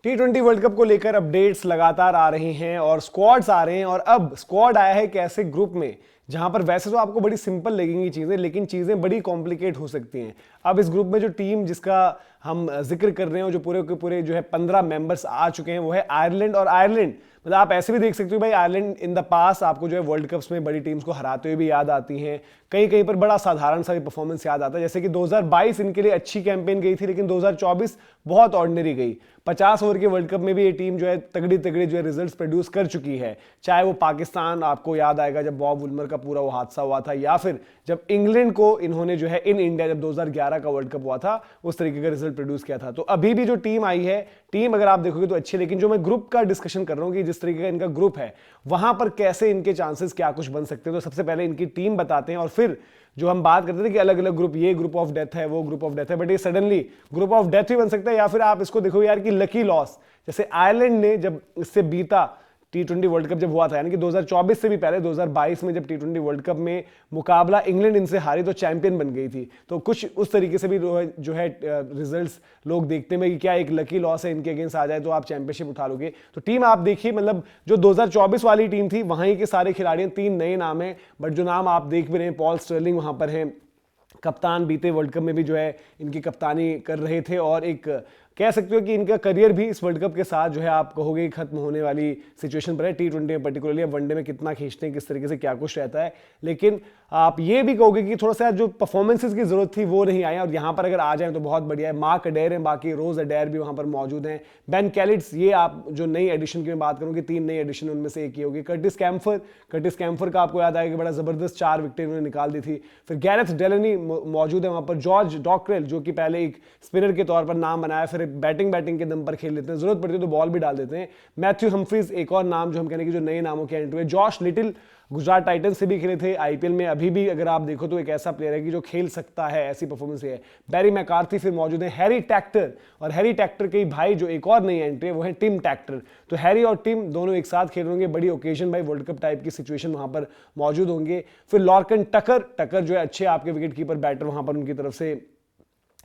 T20 world cup को लेकर updates लगातार आ रही हैं और स्क्वाड्स आ रहे हैं। और अब स्क्वाड आया है एक ऐसे ग्रुप में जहां पर वैसे तो आपको बड़ी सिंपल लगेंगी चीजें, लेकिन चीजें बड़ी कॉम्प्लिकेट हो सकती हैं। अब इस ग्रुप में जो टीम जिसका हम जिक्र कर रहे हो, जो पूरे के पूरे जो है 15 मेंबर्स आ चुके हैं, वो है आयरलैंड। और आयरलैंड मतलब आप ऐसे भी देख सकते हो भाई, आयरलैंड इन द पास आपको जो है वर्ल्ड कप्स में बड़ी टीम्स को हराते हुए भी याद आती हैं। कहीं कहीं पर बड़ा साधारण सा परफॉर्मेंस याद आता है, जैसे कि 2022 इनके लिए अच्छी कैंपेन गई थी, लेकिन 2024 बहुत ऑर्डिनरी गई। 50 ओवर के वर्ल्ड कप में भी ये टीम जो है तगड़ी तगड़ी जो है रिजल्ट्स प्रोड्यूस कर चुकी है। चाहे वो पाकिस्तान, आपको याद आएगा जब बॉब वुलमर का पूरा वो हादसा हुआ था, या फिर जब इंग्लैंड को इन्होंने जो है इन इंडिया जब 2011 का वर्ल्ड कप हुआ था उस तरीके का रिजल्ट प्रोड्यूस किया था। तो अभी भी जो टीम आई है, टीम अगर आप देखोगे तो अच्छी है, लेकिन जो मैं ग्रुप का डिस्कशन कर रहा हूं कि जिस तरीके का इनका ग्रुप है वहां पर कैसे इनके चांसेस क्या कुछ बन सकते हैं, तो सबसे पहले इनकी टीम बताते हैं और फिर जो हम बात करते थे कि अलग अलग ग्रुप, ये ग्रुप ऑफ डेथ है, वो ग्रुप ऑफ डेथ है, बट ये सडनली ग्रुप ऑफ डेथ भी बन सकता है, या फिर आप इसको देखो यार कि लकी लॉस। जैसे आयरलैंड ने जब इससे बीता T20 वर्ल्ड कप जब हुआ था, यानी कि 2024 से भी पहले 2022 में जब T20 वर्ल्ड कप में मुकाबला इंग्लैंड इनसे हारी तो चैंपियन बन गई थी। तो कुछ उस तरीके से भी जो है रिजल्ट्स लोग देखते हैं कि क्या एक लकी लॉस है, इनके अगेंस्ट आ जाए तो आप चैंपियनशिप उठा लोगे। तो टीम आप देखिए, मतलब जो 2024 वाली टीम थी वहीं के सारे खिलाड़ी, 3 नए नाम हैं, बट जो नाम आप देख भी रहे हैं, पॉल स्टर्लिंग वहां पर हैं, कप्तान बीते वर्ल्ड कप में भी जो है इनकी कप्तानी कर रहे थे, और एक कह सकते हो कि इनका करियर भी इस वर्ल्ड कप के साथ जो है आप कहोगे खत्म होने वाली सिचुएशन पर है। T20 में पर्टिकुलरली, अब वनडे में कितना खींचते हैं, किस तरीके से क्या कुछ रहता है, लेकिन आप ये भी कहोगे कि थोड़ा सा जो परफॉर्मेंसेस की जरूरत थी वो नहीं आए, और यहाँ पर अगर आ जाए तो बहुत बढ़िया है। मार्क अडेर हैं, बाकी रोज अडेर भी वहाँ पर मौजूद हैं, बेन कैलिड्स, ये आप जो नई एडिशन की मैं बात करूँ कि 3 नई एडिशन उनमें से एक ही होगी। कर्टिस कैम्फर का आपको याद आएगा, बड़ा जबरदस्त 4 विकेट उन्होंने निकाल दी थी। फिर गैरेथ डेलनी मौजूद है वहाँ पर, जॉर्ज डॉक्रेल जो कि पहले एक स्पिनर के तौर पर नाम बनाया, फिर बैटिंग के दम पर खेल लेते हैं, जरूरत पड़ती है तो बॉल भी डाल देते हैं। मैथ्यू हम्फ्रीज एक और नाम जो हम कहने की जो नए नामों के एंट्री हुए। जॉश लिटिल गुजरात टाइटंस से भी खेले थे आईपीएल में, अभी भी अगर आप देखो तो एक ऐसा प्लेयर है कि जो खेल सकता है, ऐसी परफॉर्मेंस है। बैरी मैकार्थी फिर मौजूद है, हैरी टैक्टर, और हैरी टैक्टर के भाई जो एक और नई एंट्री है वो है टिम टैक्टर। तो हैरी और टिम दोनों एक साथ खेल होंगे, बड़ी ओकेजन भाई, वर्ल्ड कप टाइप की सिचुएशन वहां पर मौजूद होंगे। फिर लॉर्कन टकर जो है अच्छे आपके विकेट कीपर बैटर वहां पर उनकी तरफ से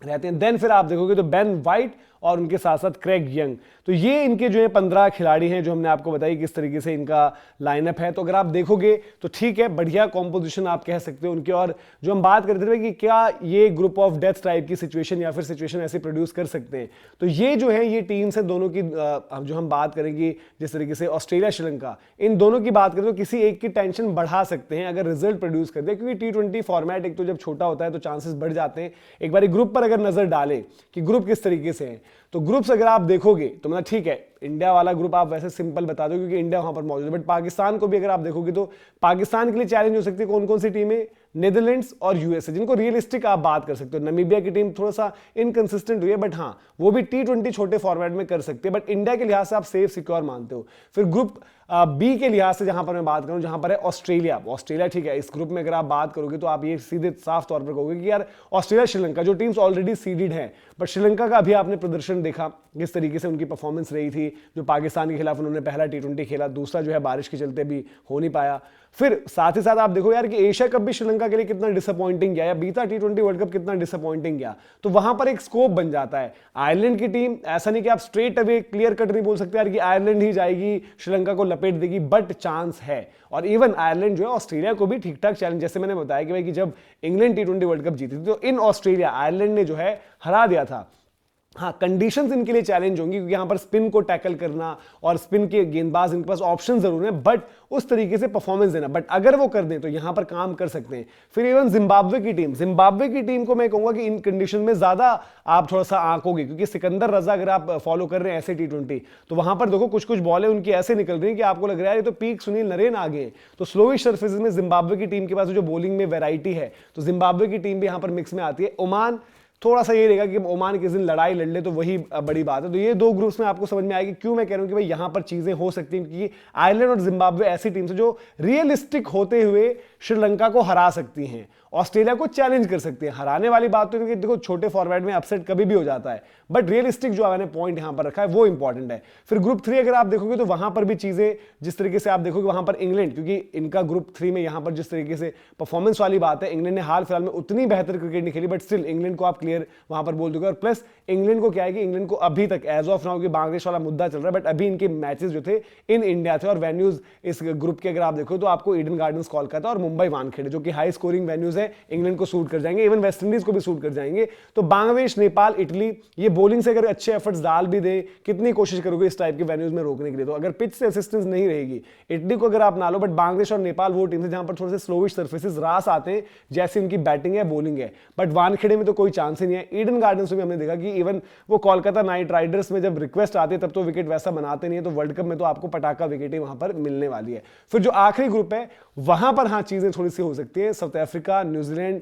रहते हैं। देन फिर आप देखोगे तो बेन वाइट और उनके साथ साथ क्रेग यंग। तो ये इनके जो है 15 खिलाड़ी हैं जो हमने आपको बताई किस तरीके से इनका लाइनअप है। तो अगर आप देखोगे तो ठीक है, बढ़िया कॉम्पोजिशन आप कह सकते हो उनकी। और जो हम बात करते थे कि क्या ये ग्रुप ऑफ डेथ टाइप की सिचुएशन या फिर सिचुएशन ऐसे प्रोड्यूस कर सकते हैं, तो ये जो है ये टीम्स है दोनों की। जो हम बात करेंगे जिस तरीके से ऑस्ट्रेलिया श्रीलंका, इन दोनों की बात करें तो किसी एक की टेंशन बढ़ा सकते हैं अगर रिजल्ट प्रोड्यूस कर दे, क्योंकि T20 फॉर्मेट एक तो जब छोटा होता है तो चांसेस बढ़ जाते हैं। एक बार ग्रुप पर अगर नजर डालें कि ग्रुप किस तरीके से है, तो ग्रुप्स अगर आप देखोगे तो मतलब ठीक है, इंडिया वाला ग्रुप आप वैसे सिंपल बता दो क्योंकि इंडिया वहां पर मौजूद है, बट पाकिस्तान को भी अगर आप देखोगे तो पाकिस्तान के लिए चैलेंज हो सकती है। कौन कौन सी टीमें? नेदरलैंड्स और यूएसए, जिनको रियलिस्टिक आप बात कर सकते हो। नमीबिया की टीम थोड़ा सा इनकंसिस्टेंट हुई है, बट हाँ वो भी T20 छोटे फॉर्मेट में कर सकते हैं, बट इंडिया के लिहाज से आप सेफ सिक्योर मानते हो। फिर ग्रुप बी के लिहाज से जहां पर मैं बात करूं, जहां पर है ऑस्ट्रेलिया ठीक है, इस ग्रुप में अगर आप बात करोगे तो आप ये सीधे साफ तौर पर कहोगे कि यार ऑस्ट्रेलिया श्रीलंका जो टीम्स ऑलरेडी सीडेड हैं, बट श्रीलंका का अभी आपने प्रदर्शन देखा किस तरीके से उनकी परफॉर्मेंस रही थी। जो पाकिस्तान के खिलाफ उन्होंने पहला T20 खेला, दूसरा जो है बारिश के चलते भी हो नहीं पाया। फिर साथ ही साथ आप देखो यार कि एशिया कप भी श्रीलंका के लिए कितना डिसअपॉइंटिंग गया, या बीता T20 वर्ल्ड कप कितना डिसअपॉइंटिंग गया, तो वहां पर एक स्कोप बन जाता है। आयरलैंड की टीम, ऐसा नहीं कि आप स्ट्रेट अवे क्लियर कट नहीं बोल सकते यार कि आयरलैंड ही जाएगी श्रीलंका को लपेट देगी, बट चांस है। और इवन आयरलैंड जो है ऑस्ट्रेलिया को भी ठीक ठाक चैलेंज, जैसे मैंने बताया कि भाई कि जब इंग्लैंड T20 वर्ल्ड कप जीती थी तो इन ऑस्ट्रेलिया आयरलैंड ने जो है हरा दिया था। हाँ, कंडीशंस इनके लिए चैलेंज होंगी क्योंकि यहां पर स्पिन को टैकल करना और स्पिन के गेंदबाज इनके पास ऑप्शन जरूर है, बट उस तरीके से परफॉर्मेंस देना, बट अगर वो कर दें तो यहां पर काम कर सकते हैं। फिर इवन जिम्बाब्वे की टीम को मैं कहूंगा कि इन कंडीशन में ज्यादा आप थोड़ा सा आंकोगे, क्योंकि सिकंदर रजा अगर आप फॉलो कर रहे हैं ऐसे T20, तो वहां पर देखो कुछ कुछ बॉलें उनकी ऐसे निकल रही है कि आपको लग रहा है ये तो पीक सुनील नरेन आ गए। तो स्लोइश सर्फेसेस में जिम्बाब्वे की टीम के पास जो बॉलिंग में वेराइटी है, तो जिम्बाब्वे की टीम भी यहां पर मिक्स में आती है। ओमान थोड़ा सा ये रहेगा कि ओमान किस दिन लड़ाई लड़ ले तो वही बड़ी बात है। तो ये दो ग्रुप्स में आपको समझ में आएगी क्यों मैं कह रहा हूं कि भाई यहां पर चीजें हो सकती हैं, क्योंकि आयरलैंड और जिम्बाब्वे ऐसी टीम्स है जो रियलिस्टिक होते हुए श्रीलंका को हरा सकती हैं। ऑस्ट्रेलिया को चैलेंज कर सकते हैं। हराने वाली बात तो देखो छोटे फॉर्मेट में अपसेट कभी भी हो जाता है, बट रियलिस्टिक जो मैंने पॉइंट यहां पर रखा है वो इंपॉर्टेंट है। फिर ग्रुप 3 अगर आप देखोगे तो वहां पर भी चीजें जिस तरीके से आप देखोगे वहां पर इंग्लैंड, क्योंकि इनका ग्रुप 3 में यहां पर जिस तरीके से परफॉर्मेंस वाली बात है, इंग्लैंड ने हाल फिलहाल में उतनी बेहतर क्रिकेट नहीं खेली, बट स्टिल इंग्लैंड को आप क्लियर वहां पर बोल दोगे। और प्लस इंग्लैंड को क्या है कि इंग्लैंड को अभी तक एज ऑफ नाउ की बांग्लादेश वाला मुद्दा चल रहा है, बट अभी इनके मैचेस जो थे इन इंडिया थे, और वेन्यूज इस ग्रुप के अगर आप देखो तो आपको ईडन गार्डन्स कोलकाता और मुंबई वानखेड़े जो कि हाई स्कोरिंग वेन्यूज है, इंग्लैंड को सूट कर जाएंगे, इवन वेस्ट इंडीज को भी सूट कर जाएंगे। तो बांग्लादेश, नेपाल, इटली ये बॉलिंग से अगर अच्छे एफर्ट्स डाल भी दे, कितनी कोशिश करोगे इस टाइप के वेन्यूज में रोकने के लिए? तो अगर पिच से असिस्टेंस नहीं रहेगी, इटली को अगर आप ना लो, बट बांग्लादेश और नेपाल वो टीम है जहां पर थोड़े से स्लोइश सर्फेसेस रास आते हैं, जैसे उनकी बैटिंग है, बॉलिंग है, बट वानखेड़े में तो कोई चांस ही नहीं है। ईडन गार्डन्स में हमने देखा कि इवन वो कोलकाता नाइट राइडर्स में जब रिक्वेस्ट आती है तब तो विकेट वैसा बनाते नहीं है, तो वर्ल्ड कप में तो आपको पटाखा विकेट ही वहां पर मिलने वाली है। फिर जो आखिरी ग्रुप है वहां पर हाँ चीजें थोड़ी सी हो सकती है। South Africa, New Zealand,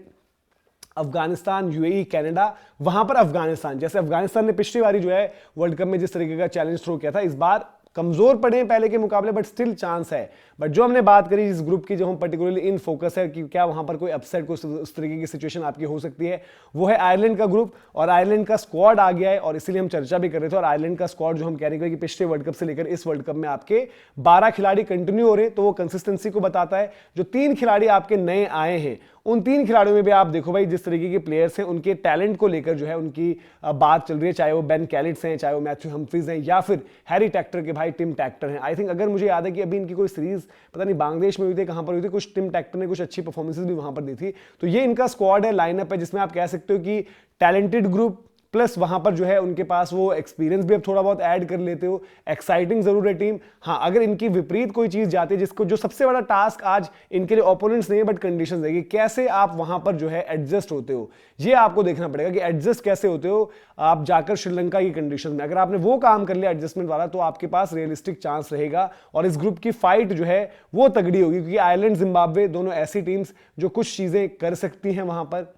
Afghanistan, UAE, Canada, वहां पर अफगानिस्तान, जैसे अफगानिस्तान ने पिछली बारी जो है वर्ल्ड कप में जिस तरीके का चैलेंज थ्रो किया था, इस बार कमजोर पड़े हैं पहले के मुकाबले, बट स्टिल चांस है। बट जो हमने बात करी इस ग्रुप की, जो हम पर्टिकुलरली इन फोकस है कि क्या वहां पर कोई अपसेट को उस तरीके की सिचुएशन आपकी हो सकती है, वो है आयरलैंड का ग्रुप। और आयरलैंड का स्क्वाड आ गया है, और इसीलिए हम चर्चा भी कर रहे थे। और आयरलैंड का स्क्वाड जो हम कह रहे हैं कि पिछले वर्ल्ड कप से लेकर इस वर्ल्ड कप में आपके 12 खिलाड़ी कंटिन्यू हो रहे हैं, तो वो कंसिस्टेंसी को बताता है। जो 3 खिलाड़ी आपके नए आए हैं, उन 3 खिलाड़ियों में भी आप देखो भाई जिस तरीके के प्लेयर्स हैं, उनके टैलेंट को लेकर जो है उनकी बात चल रही है, चाहे वो बेन कैलिट्स हैं, चाहे वो मैथ्यू हम्फ्रीज हैं, या फिर हैरी टैक्टर के भाई टिम टैक्टर हैं। आई थिंक अगर मुझे याद है कि अभी इनकी कोई सीरीज पता नहीं बांग्लादेश में हुई थी, कहां पर हुई थी, कुछ टिम टैक्टर ने कुछ अच्छी परफॉर्मेंसेस भी वहां पर दी थी। तो ये इनका स्क्वाड है, लाइनअप है, जिसमें आप कह सकते हो कि टैलेंटेड ग्रुप प्लस वहां पर जो है उनके पास वो एक्सपीरियंस भी अब थोड़ा बहुत ऐड कर लेते हो। एक्साइटिंग जरूर है टीम। हाँ, अगर इनकी विपरीत कोई चीज जाती है, जिसको जो सबसे बड़ा टास्क आज इनके लिए ओपोनेंट्स नहीं है बट कंडीशंस है, कि कैसे आप वहां पर जो है एडजस्ट होते हो, ये आपको देखना पड़ेगा कि एडजस्ट कैसे होते हो आप जाकर श्रीलंका की कंडीशन में। अगर आपने वो काम कर लिया एडजस्टमेंट वाला, तो आपके पास रियलिस्टिक चांस रहेगा। और इस ग्रुप की फाइट जो है वो तगड़ी होगी, क्योंकि आयरलैंड, जिम्बाब्वे दोनों ऐसी टीम्स जो कुछ चीजें कर सकती हैं वहां पर,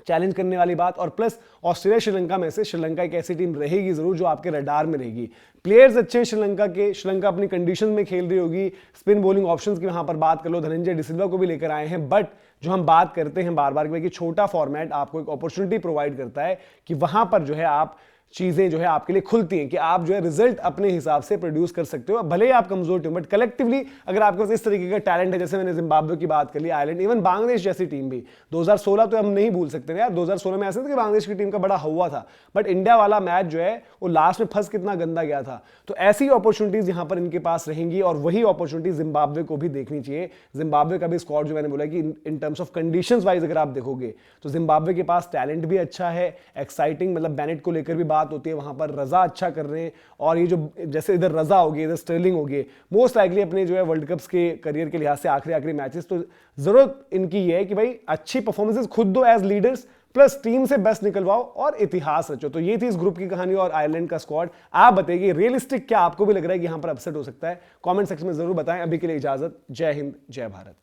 चैलेंज करने वाली बात। और प्लस ऑस्ट्रेलिया, श्रीलंका में से श्रीलंका एक ऐसी टीम रहेगी जरूर जो आपके रडार में रहेगी। प्लेयर्स अच्छे हैं श्रीलंका के, श्रीलंका अपनी कंडीशन में खेल रही होगी। स्पिन बॉलिंग ऑप्शंस की वहां पर बात कर लो, धनंजय डिसिल्वा को भी लेकर आए हैं। बट जो हम बात करते हैं बार बार कि छोटा फॉर्मेट आपको एक अपॉर्चुनिटी प्रोवाइड करता है कि वहां पर जो है आप चीजें जो है आपके लिए खुलती हैं, कि आप जो है रिजल्ट अपने हिसाब से प्रोड्यूस कर सकते हो। भले ही आप कमजोर टीम, बट कलेक्टिवली अगर आपके पास इस तरीके का टैलेंट है, जैसे मैंने जिम्बाब्वे की बात कर ली, आयरलैंड, इवन बांग्लादेश जैसी टीम भी 2016 तो हम नहीं भूल सकते यार। 2016 में ऐसा था कि बांग्लादेश की टीम का बड़ा हवा था, बट इंडिया वाला मैच जो है वो लास्ट में फंस कितना गंदा गया था। तो ऐसी अपॉर्चुनिटीज यहां पर इनके पास रहेंगी, और वही अपॉर्चुनिटी जिम्बाब्वे को भी देखनी चाहिए। जिम्बाब्वे का भी स्क्वाड जो मैंने बोला कि in terms of conditions wise अगर आप देखोगे तो जिम्बाब्वे के पास टैलेंट भी अच्छा है, एक्साइटिंग, मतलब बेनेट को लेकर भी बात होती है वहां पर, रजा अच्छा कर रहे हैं। और ये जो जैसे इधर रजा हो गए, इधर स्टर्लिंग हो गए, मोस्ट लाइकली अपने जो है वर्ल्ड कप्स के करियर के लिहाज से आखिरी मैचेस, तो जरूरत इनकी ये है कि भाई अच्छी परफॉर्मेंसेस खुद दो एज लीडर्स, प्लस टीम से बेस्ट निकलवाओ और इतिहास रचो। तो ये थी इस ग्रुप की कहानी और आयरलैंड का स्क्वाड। आप बताइए रियलिस्टिक क्या आपको भी लग रहा है कि यहां पर अपसेट हो सकता है? कमेंट सेक्शन में जरूर बताएं। अभी के लिए इजाजत। जय हिंद, जय भारत।